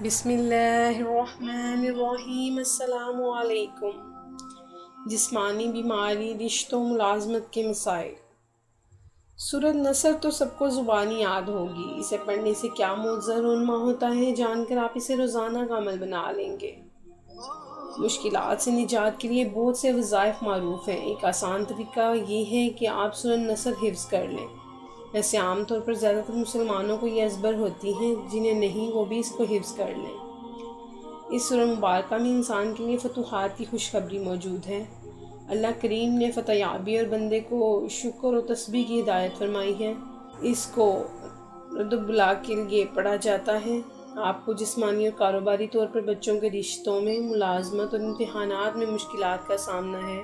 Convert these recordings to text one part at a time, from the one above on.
بسم اللہ الرحمن الرحیم۔ السلام علیکم۔ جسمانی بیماری، رشتوں، ملازمت کے مسائل۔ سورۃ نصر تو سب کو زبانی یاد ہوگی۔ اسے پڑھنے سے کیا معجزہ رونما ہوتا ہے جان کر آپ اسے روزانہ کا عمل بنا لیں گے۔ مشکلات سے نجات کے لیے بہت سے وظائف معروف ہیں۔ ایک آسان طریقہ یہ ہے کہ آپ سورۃ نصر حفظ کر لیں۔ ویسے عام طور پر زیادہ تر مسلمانوں کو یہ ازبر ہوتی ہیں، جنہیں نہیں وہ بھی اس کو حفظ کر لیں۔ اس سورہ مبارکہ میں انسان کے لیے فتوحات کی خوشخبری موجود ہے۔ اللہ کریم نے فتح یابی اور بندے کو شکر و تسبیح کی ہدایت فرمائی ہے۔ اس کو رد و بلا کے لیے پڑھا جاتا ہے۔ آپ کو جسمانی اور کاروباری طور پر بچوں کے رشتوں میں، ملازمت اور امتحانات میں مشکلات کا سامنا ہے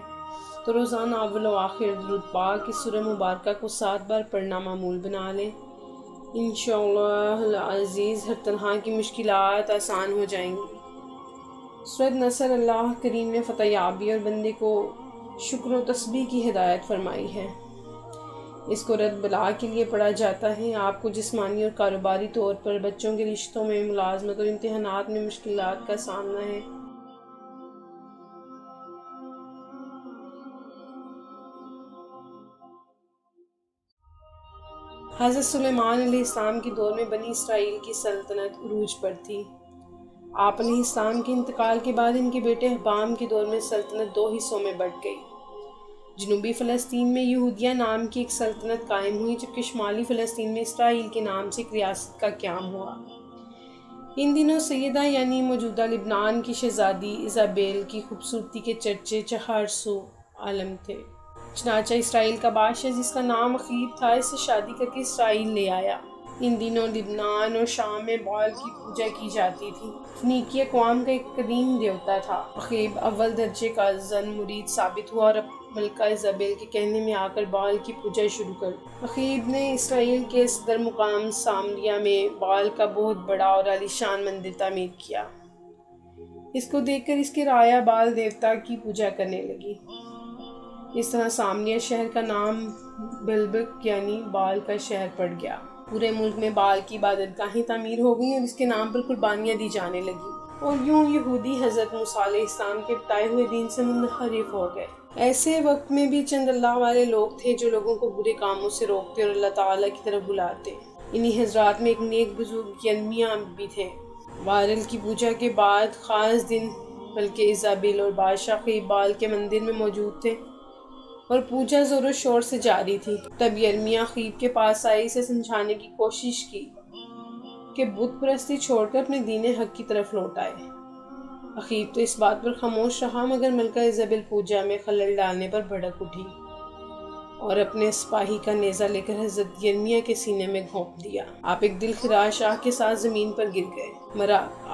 تو روزانہ اول و آخر درود پاک اس سورہ مبارکہ کو 7 بار پڑھنا معمول بنا لیں۔ انشاءاللہ العزیز ہر طرح کی مشکلات آسان ہو جائیں گی۔ سورۃ نصر اللہ کریم نے فتح یابی اور بندے کو شکر و تسبیح کی ہدایت فرمائی ہے۔ اس کو رد بلا کے لیے پڑھا جاتا ہے۔ آپ کو جسمانی اور کاروباری طور پر بچوں کے رشتوں میں، ملازمت اور امتحانات میں مشکلات کا سامنا ہے۔ حضرت سلیمان علیہ السلام کے دور میں بنی اسرائیل کی سلطنت عروج پر تھی۔ آپ علیہ السلام کے انتقال کے بعد ان کے بیٹے حبام کے دور میں سلطنت 2 حصوں میں بٹ گئی۔ جنوبی فلسطین میں یہودیہ نام کی ایک سلطنت قائم ہوئی، جبکہ شمالی فلسطین میں اسرائیل کے نام سے ایک ریاست کا قیام ہوا۔ ان دنوں سیدہ یعنی موجودہ لبنان کی شہزادی ایزابیل کی خوبصورتی کے چرچے چہار سو عالم تھے۔ چنانچہ اسرائیل کا بادشاہ، جس کا نام اخیب تھا، اس سے شادی کر کے اسرائیل لے آیا۔ ان دنوں لبنان اور شام میں بال کی پوجا کی جاتی تھی۔ فنیکی اقوام کا ایک قدیم دیوتا تھا۔ اخیب اول درجے کا زن مرید ثابت ہوا اور ملکہ ایزابیل کے کہنے میں آ کر بال کی پوجا شروع کر دی۔ اخیب نے اسرائیل کے صدر مقام سامریا میں بال کا بہت بڑا اور عالیشان مندر تعمیر کیا۔ اس کو دیکھ کر اس کے رعایا بال دیوتا کی پوجا کرنے لگی۔ اس طرح سامریا شہر کا نام بلبک یعنی بال کا شہر پڑ گیا۔ پورے ملک میں بال کی عبادت گاہیں تعمیر ہو گئیں اور اس کے نام پر قربانیاں دی جانے لگیں، اور یوں یہودی حضرت موسیٰ علیہ السلام کے بتائے ہوئے دین سے منحرف ہو گئے۔ ایسے وقت میں بھی چند اللہ والے لوگ تھے جو لوگوں کو برے کاموں سے روکتے اور اللہ تعالیٰ کی طرف بلاتے۔ انہی حضرات میں ایک نیک بزرگ ارمیا بھی تھے۔ وارل کی پوجا کے بعد خاص دن ملکہ ایزابیل اور بادشاہ اخیب بال کے مندر میں موجود تھے اور پوجا زور و شور سے جاری تھی۔ تب ارمیا اخیب کے پاس آئے، اسے سمجھانے کی کوشش کی کہ بت پرستی چھوڑ کر اپنے دین حق کی طرف لوٹ آئے۔ اخیب تو اس بات پر خاموش رہا، مگر ملکہ ایزابیل پوجا میں خلل ڈالنے پر بھڑک اٹھی اور اپنے سپاہی کا نیزہ لے کر حضرت ارمیا کے سینے میں گھونپ دیا۔ آپ ایک دل خراش آہ کے ساتھ زمین پر گر گئے،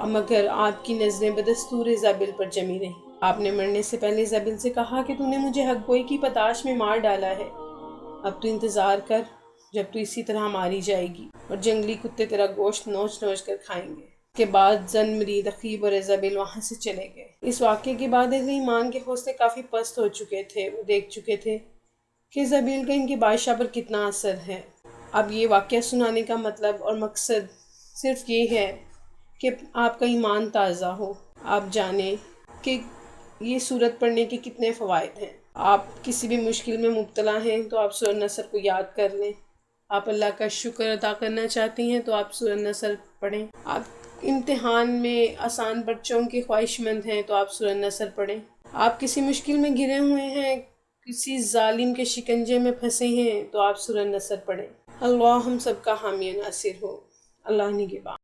مگر آپ کی نظریں بدستور ایزابیل پر جمی رہیں۔ آپ نے مرنے سے پہلے ایزابیل سے کہا کہ تو نے مجھے حق گوئی کی پاداش میں مار ڈالا ہے، اب تو انتظار کر جب تو اسی طرح ماری جائے گی اور جنگلی کتے تیرا گوشت نوچ نوچ کر کھائیں گے۔ اس کے بعد زن مرید اخیب اور ایزابیل وہاں سے چلے گئے۔ اس واقعے کے بعد اہل ایمان کے حوصلے کافی پست ہو چکے تھے۔ وہ دیکھ چکے تھے کہ ایزابیل کا ان کے بادشاہ پر کتنا اثر ہے۔ اب یہ واقعہ سنانے کا مطلب اور مقصد صرف یہ ہے کہ آپ کا ایمان تازہ ہو، آپ جانیں کہ یہ سورت پڑھنے کے کتنے فوائد ہیں۔ آپ کسی بھی مشکل میں مبتلا ہیں تو آپ سورۃ نصر کو یاد کر لیں۔ آپ اللہ کا شکر ادا کرنا چاہتی ہیں تو آپ سورۃ نصر پڑھیں۔ آپ امتحان میں آسان بچوں کے خواہش مند ہیں تو آپ سورۃ نصر پڑھیں۔ آپ کسی مشکل میں گھرے ہوئے ہیں، کسی ظالم کے شکنجے میں پھنسے ہیں تو آپ سورۃ نصر پڑھیں۔ اللہ ہم سب کا حامی و ناصر ہو۔ اللہ نگہبان۔